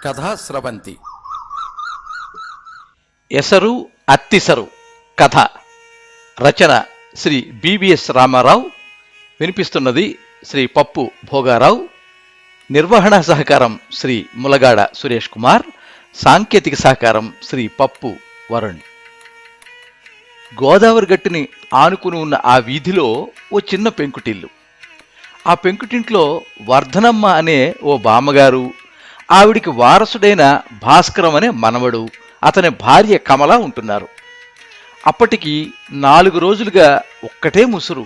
కథా స్రవంతి. ఎసరు అత్తిసరు కథ. రచన శ్రీ బివిఎస్ రామారావు. వినిపిస్తున్నది శ్రీ పప్పు భోగారావు. నిర్వహణ సహకారం శ్రీ ములగాడ సురేష్ కుమార్. సాంకేతిక సహకారం శ్రీ పప్పు వరుణ్. గోదావరి గట్టుని ఆనుకుని ఉన్న ఆ వీధిలో ఓ చిన్న పెంకుటిల్లు. ఆ పెంకుటింట్లో వర్ధనమ్మ అనే ఓ బామ్మగారు, ఆవిడికి వారసుడైన భాస్కరం అనే మనవడు, అతని భార్య కమల ఉంటున్నారు. అప్పటికి 4 రోజులుగా ఒక్కటే ముసురు.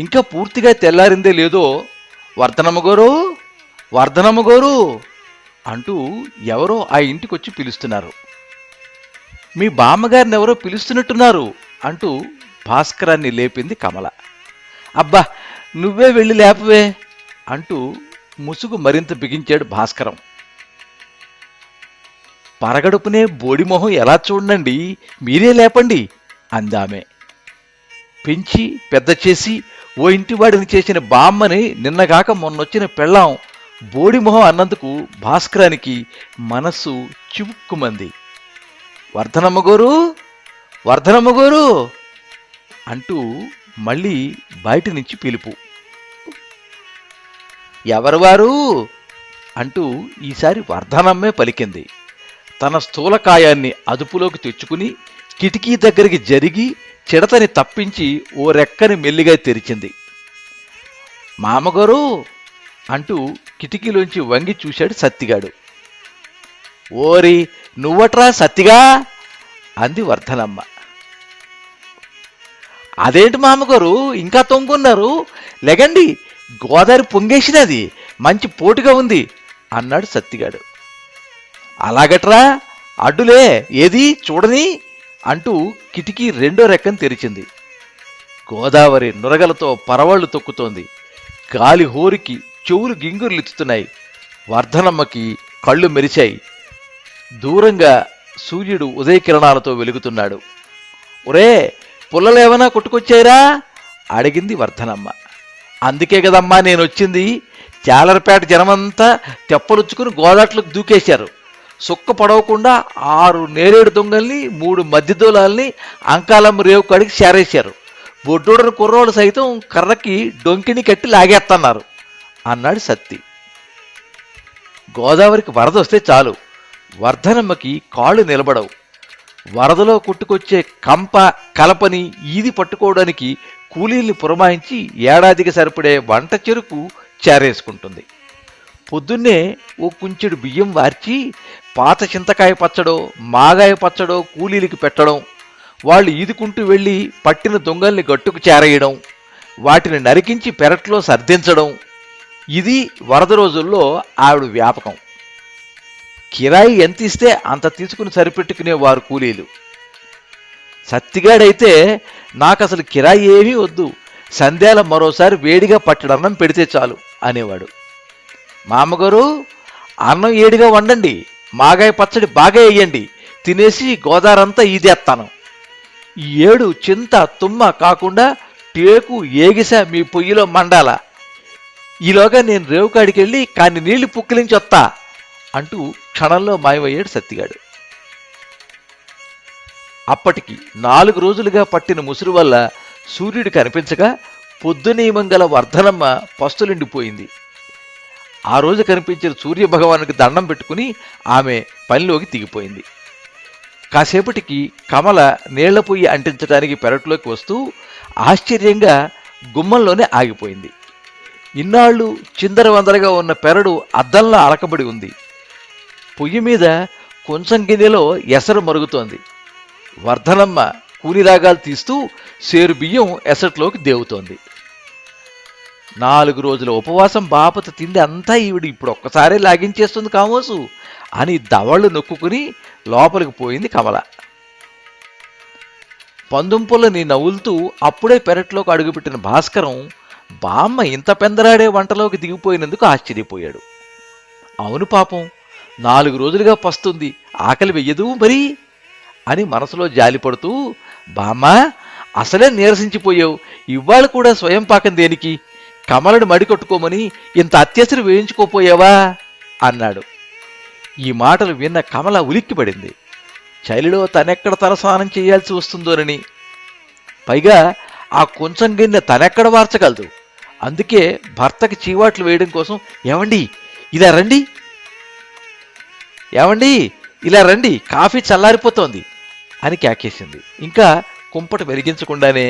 ఇంకా పూర్తిగా తెల్లారిందే లేదో వర్ధనమ్మగోరు, వర్ధనమ్మగోరు అంటూ ఎవరో ఆ ఇంటికొచ్చి పిలుస్తున్నారు. మీ బామ్మగారిని ఎవరో పిలుస్తున్నట్టున్నారు అంటూ భాస్కరాన్ని లేపింది కమల. అబ్బా, నువ్వే వెళ్ళి లేపవే అంటూ ముసుగు మరింత బిగించాడు భాస్కరం. పరగడుపునే బోడిమొహం ఎలా చూడండి, మీరే లేపండి అందామె. పెంచి పెద్ద చేసి ఓ ఇంటివాడిని చేసిన బామ్మని నిన్నగాక మొన్నొచ్చిన పెళ్ళాం బోడిమొహం అన్నందుకు భాస్కరానికి మనస్సు చివుక్కుమంది. వర్ధనమ్మగోరు, వర్ధనమ్మగోరు అంటూ మళ్ళీ బయట నుంచి పిలుపు. ఎవరు వారు అంటూ ఈసారి వర్ధనమ్మే పలికింది. తన స్థూలకాయాన్ని అదుపులోకి తెచ్చుకుని కిటికీ దగ్గరికి జరిగి చిడతని తప్పించి ఓ రెక్కని మెల్లిగా తెరిచింది. మామగారు అంటూ కిటికీలోంచి వంగి చూశాడు సత్తిగాడు. ఓరి నువ్వట్రా సత్తిగా అంది వర్ధనమ్మ. అదేంటి మామగారు ఇంకా తొంగున్నారు, లెగండి, గోదావరి పొంగేసినది, మంచి పోటుగా ఉంది అన్నాడు సత్తిగాడు. అలాగట్రా, అడ్డులే, ఏది చూడని అంటూ కిటికీ రెండో రెక్కను తెరిచింది. గోదావరి నురగలతో పరవళ్లు తొక్కుతోంది. గాలి హోరికి చెవులు గింగుర్లిచ్చుతున్నాయి. వర్ధనమ్మకి కళ్ళు మెరిచాయి. దూరంగా సూర్యుడు ఉదయకిరణాలతో వెలుగుతున్నాడు. ఒరే, పుల్లలేవనా కొట్టుకొచ్చాయిరా అడిగింది వర్ధనమ్మ. అందుకే కదమ్మా నేనొచ్చింది. చాలరపేట జనమంతా తెప్పలుచ్చుకుని గోదాట్లకు దూకేశారు. సుక్క పడవకుండా 6 నేరేడు దొంగల్ని 3 మధ్య దూలాల్ని అంకాలమ్మ రేవు కాడికి చేరేశారు. బొడ్డోడని కుర్రోళ్ళు సైతం కర్రకి డొంకిని కట్టి లాగేస్తున్నారు అన్నాడు సత్తి. గోదావరికి వరద వస్తే చాలు, వర్ధనమ్మకి కాళ్ళు నిలబడవు. వరదలో కొట్టుకొచ్చే కంప కలపని ఈది పట్టుకోవడానికి కూలీల్ని పురమాయించి ఏడాదికి సరిపడే వంట చెరుకు చేరేసుకుంటుంది. పొద్దున్నే ఓ కుంచెడు బియ్యం వార్చి పాత చింతకాయ పచ్చడో మాగాయ పచ్చడో కూలీలకి పెట్టడం, వాళ్ళు ఈదుకుంటూ వెళ్ళి పట్టిన దొంగల్ని గట్టుకు చేరేయడం, వాటిని నరికించి పెరట్లో సర్దించడం, ఇది వరద రోజుల్లో ఆవిడ వ్యాపకం. కిరాయి ఎంత ఇస్తే అంత తీసుకుని సరిపెట్టుకునేవారు కూలీలు. సత్తిగాడైతే నాకసలు కిరాయి ఏమీ వద్దు, సంధ్యాల మరోసారి వేడిగా పట్టడన్నం పెడితే చాలు అనేవాడు. మామగారు, అన్నం ఏడిగా వండండి, మాగాయ పచ్చడి బాగా వేయండి, తినేసి గోదారంతా ఈదేస్తాను. ఈ ఏడు చింత తుమ్మ కాకుండా టేకు ఏగిసా మీ పొయ్యిలో మండాల. ఈలోగా నేను రేవుకాడికెళ్ళి కాన్ని నీళ్లు పుక్కిలించి వస్తా అంటూ క్షణంలో మాయమయ్యాడు సత్తిగాడు. అప్పటికి 4 రోజులుగా పట్టిన ముసురు వల్ల సూర్యుడు కనిపించగా పొద్దునీమంగల వర్ధనమ్మ పస్తులుండిపోయింది. ఆ రోజు కనిపించిన సూర్యభగవానునికి దండం పెట్టుకుని ఆమె పనిలోకి దిగిపోయింది. కాసేపటికి కమల నీళ్ల పొయ్యి అంటించడానికి పెరట్లోకి వస్తూ ఆశ్చర్యంగా గుమ్మంలోనే ఆగిపోయింది. ఇన్నాళ్ళు చిందరవందరగా ఉన్న పెరడు అద్దంలా అలకబడి ఉంది. పొయ్యి మీద కొంచెం గిన్నెలో ఎసరు మరుగుతోంది. వర్ధనమ్మ కూలిరాగాలు తీస్తూ సేరు బియ్యం ఎసట్లోకి దేవుతోంది. 4 రోజుల ఉపవాసం బాపత తిండి అంతా ఈవిడ ఇప్పుడు ఒక్కసారే లాగించేస్తుంది కామోసు అని దవళ్ళు నొక్కుని లోపలికి పోయింది కమల. పందుంపులని నవ్వులుతూ అప్పుడే పెరట్లోకి అడుగుపెట్టిన భాస్కరం బామ్మ ఇంత పెందరాడే వంటలోకి దిగిపోయినందుకు ఆశ్చర్యపోయాడు. అవును పాపం, 4 రోజులుగా పస్తుంది, ఆకలి వెయ్యదు మరి అని మనసులో జాలిపడుతూ, బామ్మ అసలే నీరసించిపోయావు, ఇవాళ కూడా స్వయం పాకం దేనికి, కమలను మడికొట్టుకోమని ఇంత అత్యసరి వేయించుకోపోయావా అన్నాడు. ఈ మాటలు విన్న కమల ఉలిక్కిపడింది. చలిలో తనెక్కడ తలస్నానం చేయాల్సి వస్తుందోనని. పైగా ఆ కొంచెం గిన్నె తనెక్కడ వార్చగలదు. అందుకే భర్తకి చీవాట్లు వేయడం కోసం ఏమండి ఇలా రండి, ఏమండి ఇలా రండి, కాఫీ చల్లారిపోతోంది అని కేకేసింది. ఇంకా కుంపట వెలిగించకుండానే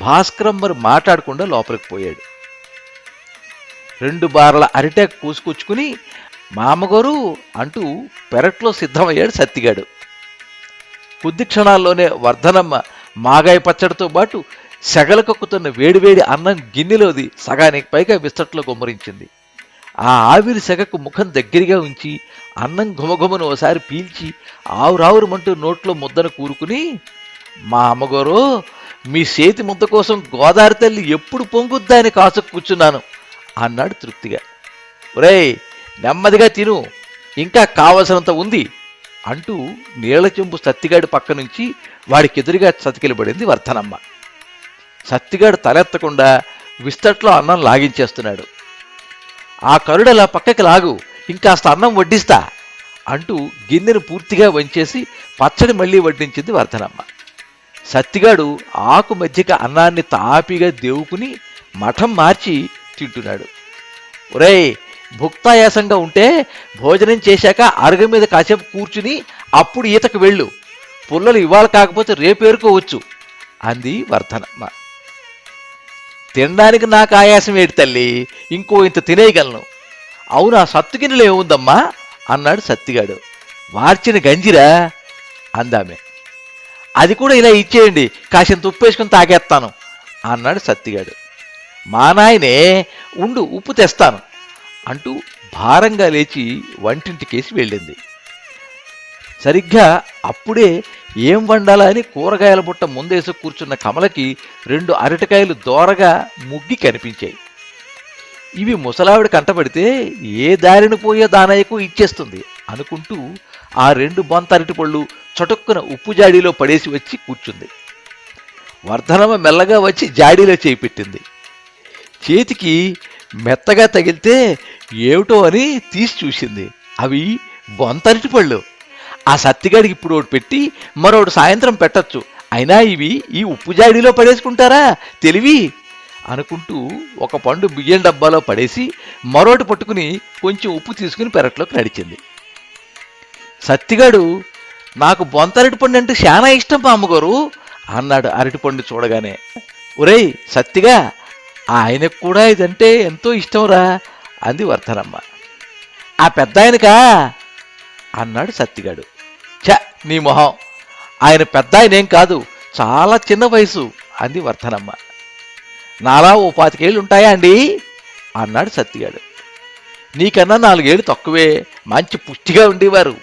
భాస్కరం మరి మాట్లాడకుండా లోపలికి పోయాడు. 2 బార్ల అరిటాకు పూసుకొచ్చుకుని మామగారు అంటూ పెరట్లో సిద్ధమయ్యాడు సత్తిగాడు. కొద్ది క్షణాల్లోనే వర్ధనమ్మ మాగాయ పచ్చడితో పాటు సెగలకక్కుతున్న వేడివేడి అన్నం గిన్నెలోది సగానికి పైగా విస్తట్లో గుమ్మరించింది. ఆ ఆవిరి సెగకు ముఖం దగ్గరగా ఉంచి అన్నం ఘుమఘుమను ఓసారి పీల్చి ఆవురావురమంటూ నోట్లో ముద్దను కూరుకుని, మా అమ్మగారు మీ చేతి ముద్ద కోసం గోదావరి తల్లి ఎప్పుడు పొంగుద్దా అని కాచుకు కూర్చున్నాను అన్నాడు తృప్తిగా. ఒరేయ్ నెమ్మదిగా తిను, ఇంకా కావలసినంత ఉంది అంటూ నీళ్ల చెంబు సత్తిగాడి పక్క నుంచి వాడికెదురుగా చతికిలబడింది వర్ధనమ్మ. సత్తిగాడు తలెత్తకుండా విస్తట్లో అన్నం లాగించేస్తున్నాడు. ఆ కరుడలా పక్కకి లాగు, ఇంకాస్త అన్నం వడ్డిస్తా అంటూ గిన్నెను పూర్తిగా వంచేసి పచ్చడి మళ్లీ వడ్డించింది వర్ధనమ్మ. సత్తిగాడు ఆకు మధ్యక అన్నాన్ని తాపిగా దేవుకుని మఠం మార్చి తింటున్నాడు. ఒరేయ్ భుక్తాయాసంగా ఉంటే భోజనం చేశాక అరుగ మీద కాసేపు కూర్చుని అప్పుడు ఈతకు వెళ్ళు, పుల్లలు ఇవాళ కాకపోతే రేపేరుకోవచ్చు అంది వర్ధనమ్మ. తినడానికి నాకు ఆయాసం ఏడు తల్లి, ఇంకో ఇంత తినేయగలను. అవునా సత్తుగిన్నెలో ఏముందమ్మా అన్నాడు సత్తిగాడు. వార్చిన గంజిరా అందామె. అది కూడా ఇలా ఇచ్చేయండి, కాసింత ఉప్పేసుకుని తాగేస్తాను అన్నాడు సత్తిగాడు. మా నాయనే ఉండు ఉప్పు తెస్తాను అంటూ భారంగా లేచి వంటింటికేసి వెళ్ళింది. సరిగ్గా అప్పుడే ఏం వండాలా అని కూరగాయల బుట్ట ముందేసి కూర్చున్న కమలకి 2 అరటికాయలు దోరగా ముగ్గి కనిపించాయి. ఇవి ముసలావిడ కంటపడితే ఏ దారిని పోయే దానయ్యకు ఇచ్చేస్తుంది అనుకుంటూ ఆ 2 బొంత అరటి పళ్ళు చటుక్కున ఉప్పు జాడీలో పడేసి వచ్చి కూర్చుంది. వర్ధనమ్మ మెల్లగా వచ్చి జాడీలో చేయి పెట్టింది. చేతికి మెత్తగా తగిలితే ఏమిటో అని తీసి చూసింది. అవి బొంతరటి పళ్ళు. ఆ సత్తిగాడికి ఇప్పుడు ఒకటి పెట్టి మరొకటి సాయంత్రం పెట్టచ్చు, అయినా ఇవి ఈ ఉప్పు జాడీలో పడేసుకుంటారా తెలివి అనుకుంటూ ఒక పండు బియ్యం డబ్బాలో పడేసి మరోటి పట్టుకుని కొంచెం ఉప్పు తీసుకుని పెరట్లోకి నడిచింది. సత్తిగాడు నాకు బొంతరటి పండు అంటే చాలా ఇష్టం మా అమ్మగారు అన్నాడు అరటిపండు చూడగానే. ఒరేయ్ సత్తిగా, ఆయనకు కూడా ఇదంటే ఎంతో ఇష్టంరా అంది వర్ధనమ్మ. ఆ పెద్ద ఆయనకా అన్నాడు సత్తిగాడు. ఛ నీ మొహం, ఆయన పెద్ద ఆయనేం కాదు, చాలా చిన్న వయసు అంది వర్ధనమ్మ. నాలా ఓ 25 ఏళ్ళు ఉంటాయా అండి అన్నాడు సత్తిగాడు. నీకన్నా 4 ఏళ్ళు తక్కువే, మంచి పుష్టిగా ఉండేవారు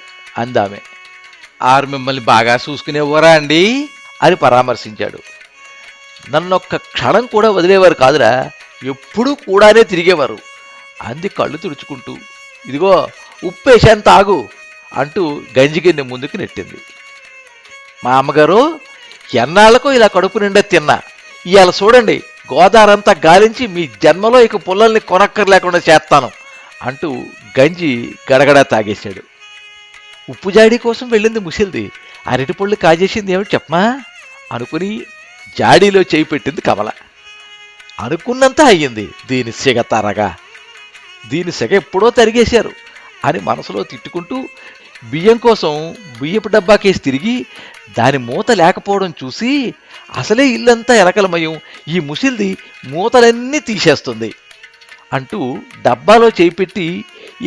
అందామె. ఆరు మిమ్మల్ని బాగా చూసుకునేవారా అండి అని పరామర్శించాడు. నన్నొక్క క్షణం కూడా వదిలేవారు కాదురా, ఎప్పుడూ కూడానే తిరిగేవారు అంది కళ్ళు తుడుచుకుంటూ. ఇదిగో ఉప్పేశాను తాగు అంటూ గంజిగిన్నె ముందుకు నెట్టింది. మా అమ్మగారు ఎన్నాళ్లకు ఇలా కడుపు నిండా తిన్నా, ఇవాళ చూడండి గోదావరంతా గాలించి మీ జన్మలో ఇక పుల్లల్ని కొనక్కర్లేకుండా చేస్తాను అంటూ గంజి గడగడా తాగేశాడు. ఉప్పు జాడీ కోసం వెళ్ళింది ముసిల్ది, అరటిపళ్ళు కాజేసింది ఏమిటి చెప్పమా అనుకుని జాడీలో చేయి పెట్టింది కమల. అనుకున్నంత అయ్యింది దీని సిగ తరగా, దీని సిగ ఎప్పుడో తరిగేశారు అని మనసులో తిట్టుకుంటూ బియ్యం కోసం బియ్యపు డబ్బాకేసి తిరిగి దాని మూత లేకపోవడం చూసి అసలే ఇల్లంతా ఎలకలమయం, ఈ ముసిల్ది మూతలన్నీ తీసేస్తుంది అంటూ డబ్బాలో చేయి పెట్టి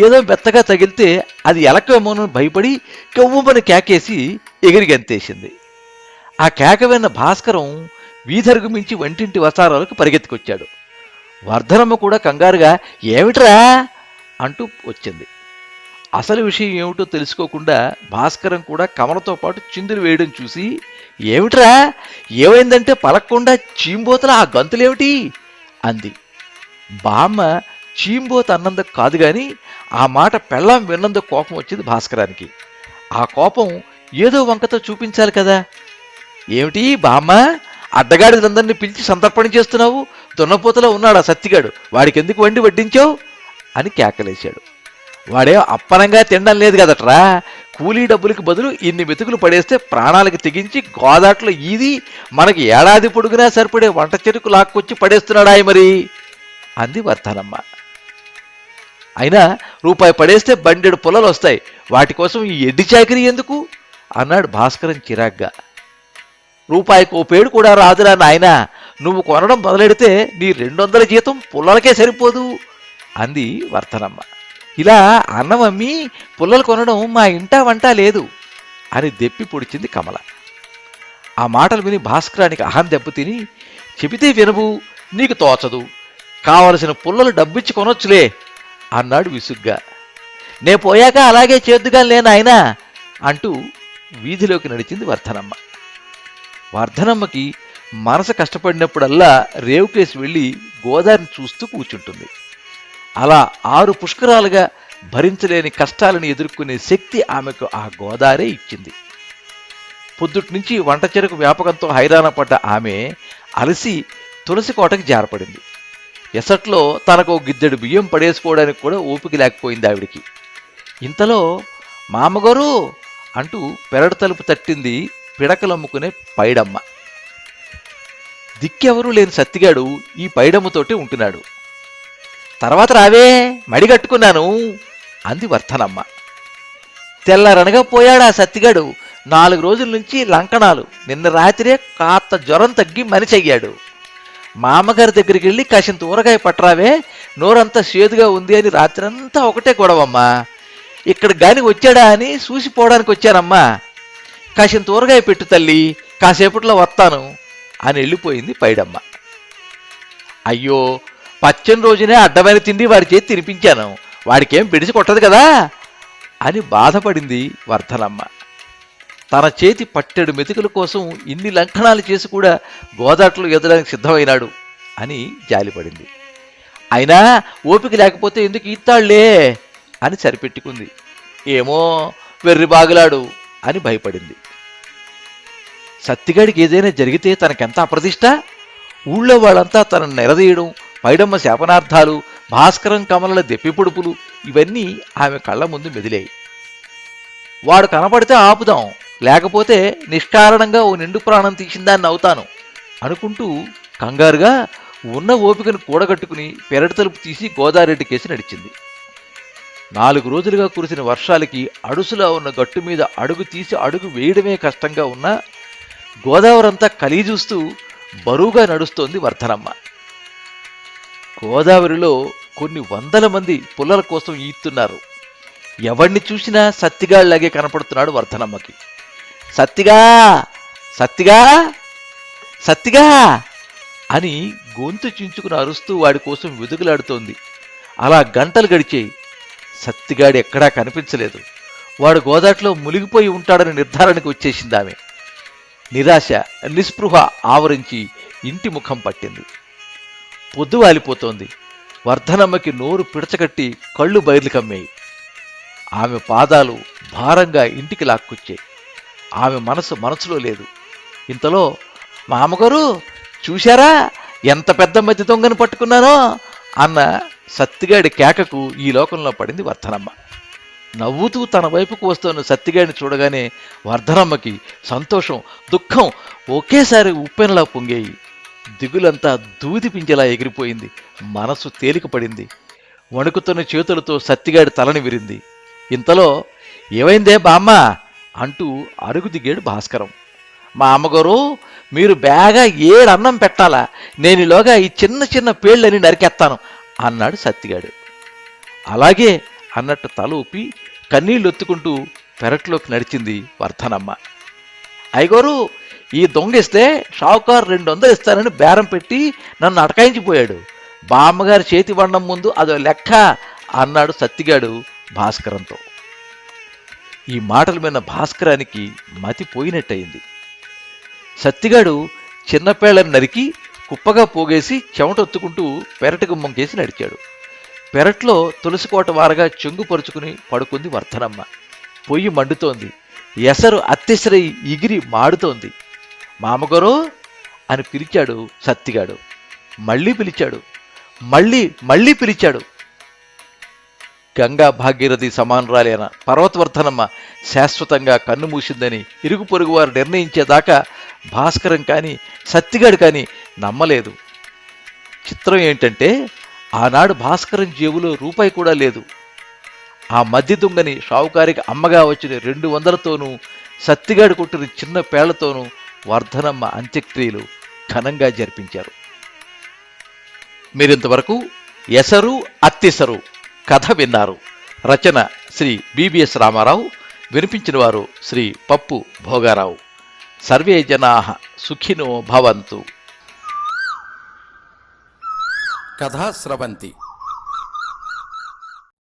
ఏదో మెత్తగా తగిలితే అది ఎలకమోనని భయపడి కెవ్వుమని కేకేసి ఎగిరి గంతేసింది. ఆ కేక విన్న భాస్కరం వీధరుగు మించి వంటింటి వసారాలకు పరిగెత్తుకొచ్చాడు. వర్ధనమ్మ కూడా కంగారుగా ఏమిట్రా అంటూ వచ్చింది. అసలు విషయం ఏమిటో తెలుసుకోకుండా భాస్కరం కూడా కమలతో పాటు చిందులు వేయడం చూసి ఏమిట్రా ఏమైందంటే పలక్కుండా చీంబోతల ఆ గంతులేమిటి అంది. బామ్మ చీంబోత అన్నందుకు కాదు గాని ఆ మాట పెళ్ళాం విన్నందుకు కోపం వచ్చింది భాస్కరానికి. ఆ కోపం ఏదో వంకతో చూపించాలి కదా. ఏమిటి బామ్మ, అడ్డగాడిలందరినీ పిలిచి సంతర్పణ చేస్తున్నావు, దున్నపోతలో ఉన్నాడు ఆ సత్తిగాడు, వాడికి ఎందుకు వండి వడ్డించావు అని కేకలేశాడు. వాడే అప్పనంగా తినడం లేదు కదట్రా. కూలీ డబ్బులకి బదులు ఇన్ని మెతుకులు పడేస్తే ప్రాణాలకి తెగించి గోదాట్లో ఈది మనకి ఏడాది పొడుగునా సరిపడే వంట చెరుకు లాక్కొచ్చి పడేస్తున్నాడాయి మరి అంది వర్ధనమ్మ. అయినా రూపాయి పడేస్తే బండెడు పొలాలు వస్తాయి, వాటి కోసం ఈ ఎడ్డి చాకిరీ ఎందుకు అన్నాడు భాస్కరం చిరాగ్గా. రూపాయికి ఓ పేడు కూడా రాదురా నాయనా, నువ్వు కొనడం మొదలెడితే నీ 200 జీతం పుల్లలకే సరిపోదు అంది వర్ధనమ్మ. ఇలా అన్నమమ్మి పుల్లలు కొనడం మా ఇంటా వంట లేదు అని దెప్పి పొడిచింది కమల. ఆ మాటలు విని భాస్కరానికి అహం దెబ్బతిని, చెబితే వినవు, నీకు తోచదు, కావలసిన పుల్లలు డబ్బిచ్చి కొనొచ్చులే అన్నాడు విసుగ్గా. నే పోయాక అలాగే చేద్దుగా లేనాయనా అంటూ వీధిలోకి నడిచింది వర్ధనమ్మ. వర్ధనమ్మకి మనసు కష్టపడినప్పుడల్లా రేవుకేసి వెళ్ళి గోదారిని చూస్తూ కూర్చుంటుంది. అలా 6 పుష్కరాలుగా భరించలేని కష్టాలను ఎదుర్కొనే శక్తి ఆమెకు ఆ గోదారే ఇచ్చింది. పొద్దుట్నుంచి వంట చెరకు వ్యాపకంతో హైరాణ పడ్డ ఆమె అలసి తులసి కోటకి జారపడింది. ఎసట్లో తనకు గిద్దెడు బియ్యం పడేసుకోవడానికి కూడా ఓపిక లేకపోయింది ఆవిడికి. ఇంతలో మామగారు అంటూ పెరడు తలుపు తట్టింది పిడకలమ్ముకునే పైడమ్మ. దిక్కెవరూ లేని సత్తిగాడు ఈ పైడమ్మతోటి ఉంటున్నాడు. తర్వాత రావే, మడిగట్టుకున్నాను అంది వర్ధనమ్మ. తెల్లరనగా పోయాడా సత్తిగాడు. 4 రోజుల నుంచి లంకణాలు, నిన్న రాత్రే కాస్త జ్వరం తగ్గి మనిషి అయ్యాడు. మామగారి దగ్గరికి వెళ్ళి కాసింత ఊరగాయ పట్టరావే, నోరంతా చేదుగా ఉంది అని రాత్రంతా ఒకటే గొడవమ్మా. ఇక్కడ గాని వచ్చాడా అని చూసిపోవడానికి వచ్చానమ్మా. కాసింత ఊరగాయ పెట్టు తల్లి, కాసేపట్లో వస్తాను అని వెళ్ళిపోయింది పైడమ్మ. అయ్యో, పచ్చని రోజునే అడ్డమైన తిండి వాడి చేతి తినిపించాను, వాడికేం పిడిచి కొట్టదు కదా అని బాధపడింది వర్ధనమ్మ. తన చేతి పట్టెడు మెతుకుల కోసం ఇన్ని లంకణాలు చేసి కూడా గోదాట్లో ఎదడానికి సిద్ధమైనాడు అని జాలిపడింది. అయినా ఓపిక లేకపోతే ఎందుకు ఈత్తాళ్లే అని సరిపెట్టుకుంది. ఏమో వెర్రి బాగులాడు అని భయపడింది. సత్తిగాడికి ఏదైనా జరిగితే తనకెంత అప్రతిష్ట. ఊళ్ళో వాళ్ళంతా తనను నిలదీయడం, పైడమ్మ శాపనార్థాలు, భాస్కరం కమలల దెప్పిపొడుపులు ఇవన్నీ ఆమె కళ్ళ ముందు మెదిలాయి. వాడు కనపడితే ఆపుదాం, లేకపోతే నిష్కారణంగా ఓ నిండు ప్రాణం తీసిందాన్ని అవుతాను అనుకుంటూ కంగారుగా ఉన్న ఓపికను కూడగట్టుకుని పెరటి తలుపు తీసి గోదారెడ్డి కేసి నడిచింది. 4 రోజులుగా కురిసిన వర్షాలకి అడుసులా ఉన్న గట్టు మీద అడుగు తీసి అడుగు వేయడమే కష్టంగా ఉన్న గోదావరంతా కలియజూస్తూ బరువుగా నడుస్తోంది వర్ధనమ్మ. గోదావరిలో కొన్ని 100 మంది పుల్లల కోసం ఈత్తున్నారు. ఎవరిని చూసినా సత్తిగాళ్లాగే కనపడుతున్నాడు వర్ధనమ్మకి. సత్తిగా, సత్తిగా, సత్తిగా అని గొంతు చించుకుని అరుస్తూ వాడి కోసం వెతుకులాడుతోంది. అలా గంటలు గడిచాయి. సత్తిగాడి ఎక్కడా కనిపించలేదు. వాడు గోదాట్లో మునిగిపోయి ఉంటాడని నిర్ధారణకు వచ్చేసింది ఆమె. నిరాశ, నిస్పృహ ఆవరించి ఇంటి ముఖం పట్టింది. పొద్దు వాలిపోతోంది. వర్ధనమ్మకి నోరు పిడచకట్టి కళ్ళు బయర్లు కమ్మాయి. ఆమె పాదాలు భారంగా ఇంటికి లాక్కొచ్చాయి. ఆమె మనసులో లేదు. ఇంతలో మామగారు చూశారా ఎంత పెద్ద మధ్య దొంగను పట్టుకున్నానో అన్న సత్తిగాడి కేకకు ఈ లోకంలో పడింది వర్ధనమ్మ. నవ్వుతూ తన వైపుకు వస్తున్న సత్తిగాడిని చూడగానే వర్ధనమ్మకి సంతోషం, దుఃఖం ఒకేసారి ఉప్పెనలా పొంగేయి. దిగులంతా దూది పింజలా ఎగిరిపోయింది. మనసు తేలిక పడింది. వణుకుతున్న చేతులతో సత్తిగాడి తలని విరింది. ఇంతలో ఏమైందే బామ్మ అంటూ అరుగు దిగాడు భాస్కరం. మా అమ్మగారు, మీరు బేగా 7 అన్నం పెట్టాలా, నేనిలోగా ఈ చిన్న చిన్న పేళ్ళని నరికేస్తాను అన్నాడు సత్తిగాడు. అలాగే అన్నట్టు తల ఊపి కన్నీళ్ళొత్తుకుంటూ పెరట్లోకి నడిచింది వర్ధనమ్మ. అయ్యగారు, ఈ దొంగిస్తే షావుకారు 200 ఇస్తానని బేరం పెట్టి నన్ను అటకాయించిపోయాడు. బామ్మగారి చేతి వండం ముందు అదో లెక్క అన్నాడు సత్తిగాడు భాస్కరంతో. ఈ మాటలు విన్న భాస్కరానికి మతి పోయినట్టయింది. సత్తిగాడు చిన్నపేళ్లను నరికి కుప్పగా పోగేసి చెమటొత్తుకుంటూ పెరటి గుమ్మం కేసి నడిచాడు. పెరట్లో తులసికోట వారగా చెంగుపరుచుకుని పడుకుంది వర్ధనమ్మ. పొయ్యి మండుతోంది. ఎసరు అత్తెసరై ఎగిరి మాడుతోంది. మామగారు అని పిలిచాడు సత్తిగాడు. మళ్ళీ పిలిచాడు. మళ్ళీ పిలిచాడు. గంగా భాగీరథి సమానురాలైన పర్వతవర్ధనమ్మ శాశ్వతంగా కన్నుమూసిందని ఇరుగు పొరుగు వారు నిర్ణయించేదాకా భాస్కరం కానీ సత్తిగాడు కానీ నమ్మలేదు. చిత్రం ఏంటంటే ఆనాడు భాస్కరం జేబులో రూపాయి కూడా లేదు. ఆ మధ్య దొంగని షావుకారికి అమ్మగా వచ్చిన 200తోనూ సత్తిగాడు కొట్టిన చిన్న పేళ్లతోనూ వర్ధనమ్మ అంత్యక్రియలు ఘనంగా జరిపించారు. మీరింతవరకు ఎసరు అత్తిసరు కథ విన్నారు. రచన శ్రీ బిబిఎస్ రామారావు, వినిపించిన వారు శ్రీ పప్పు భోగారావు. సర్వే జనాః సుఖినో భవంతు. కథా స్రవంతి